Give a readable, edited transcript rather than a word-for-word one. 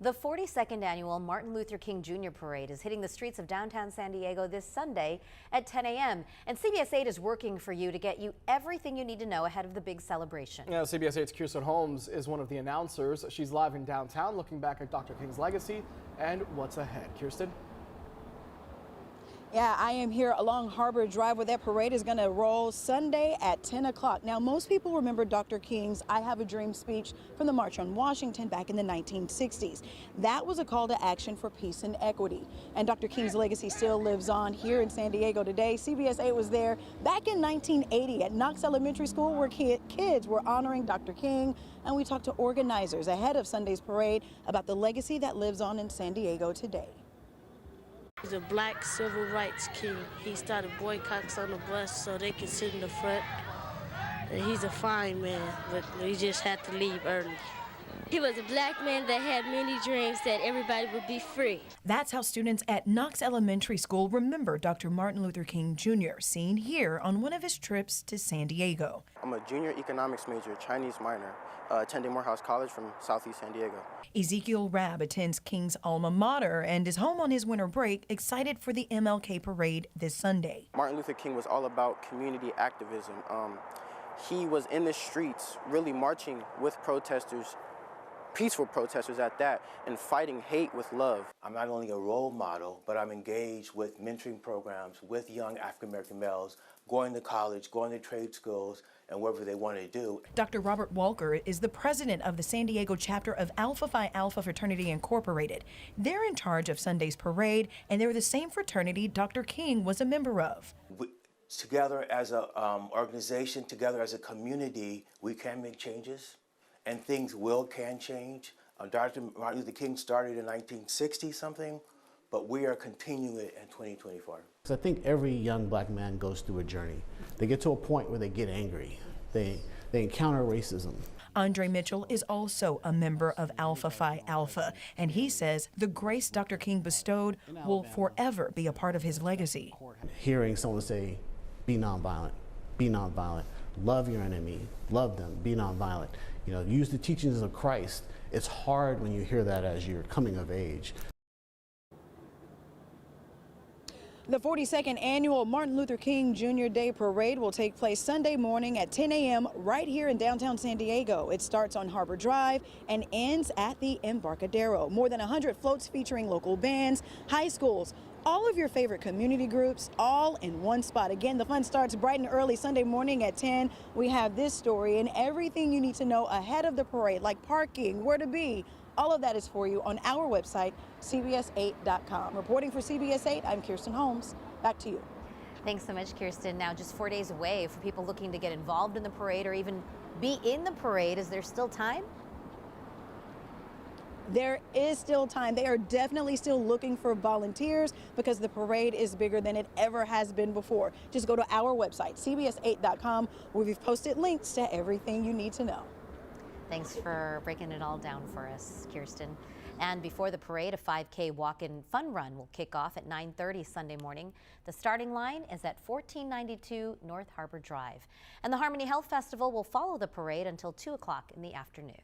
The 42nd annual Martin Luther King Jr. Parade is hitting the streets of downtown San Diego this Sunday at 10 a.m. And CBS 8 is working for you to get you everything you need to know ahead of the big celebration. Yeah, CBS 8's Keristen Holmes is one of the announcers. She's live in downtown looking back at Dr. King's legacy and what's ahead. Keristen? Yeah, I am here along Harbor Drive where that parade is going to roll Sunday at 10 o'clock. Now, most people remember Dr. King's I Have a Dream speech from the March on Washington back in the 1960s. That was a call to action for peace and equity. And Dr. King's legacy still lives on here in San Diego today. CBS 8 was there back in 1980 at Knox Elementary School where kids were honoring Dr. King. And we talked to organizers ahead of Sunday's parade about the legacy that lives on in San Diego today. He's a black civil rights king. He started boycotts on the bus so they could sit in the front. And he's a fine man, but he just had to leave early. He was a black man that had many dreams that everybody would be free. That's how students at Knox Elementary School remember Dr. Martin Luther King Jr., seen here on one of his trips to San Diego. I'm a junior economics major, Chinese minor, attending Morehouse College from Southeast San Diego. Ezekiel Rabb attends King's alma mater and is home on his winter break, excited for the MLK parade this Sunday. Martin Luther King was all about community activism. He was in the streets really marching with protesters, peaceful protesters at that, and fighting hate with love. I'm not only a role model, but I'm engaged with mentoring programs with young African-American males, going to college, going to trade schools, and whatever they want to do. Dr. Robert Walker is the president of the San Diego chapter of Alpha Phi Alpha Fraternity Incorporated. They're in charge of Sunday's parade, and they're the same fraternity Dr. King was a member of. Together as an organization, together as a community, we can make changes. And things can change. Dr. Martin Luther King started in 1960-something, but we are continuing it in 2024. I think every young black man goes through a journey. They get to a point where they get angry. They encounter racism. Andre Mitchell is also a member of Alpha Phi Alpha, and he says the grace Dr. King bestowed will forever be a part of his legacy. Hearing someone say, be nonviolent, love your enemy, love them, be nonviolent. You know, use the teachings of Christ. It's hard when you hear that as you're coming of age. The 42nd annual Martin Luther King Jr. Day Parade will take place Sunday morning at 10 a.m. right here in downtown San Diego. It starts on Harbor Drive and ends at the Embarcadero. More than 100 floats featuring local bands, high schools, all of your favorite community groups, all in one spot. Again, the fun starts bright and early Sunday morning at 10. We have this story and everything you need to know ahead of the parade, like parking, where to be. All of that is for you on our website, CBS8.com. Reporting for CBS 8, I'm Keristen Holmes. Back to you. Thanks so much, Keristen. Now, just 4 days away for people looking to get involved in the parade or even be in the parade. Is there still time? There is still time. They are definitely still looking for volunteers because the parade is bigger than it ever has been before. Just go to our website, CBS8.com, where we've posted links to everything you need to know. Thanks for breaking it all down for us, Keristen. And before the parade, a 5K walk-in fun run will kick off at 9:30 Sunday morning. The starting line is at 1492 North Harbor Drive. And the Harmony Health Festival will follow the parade until 2 o'clock in the afternoon.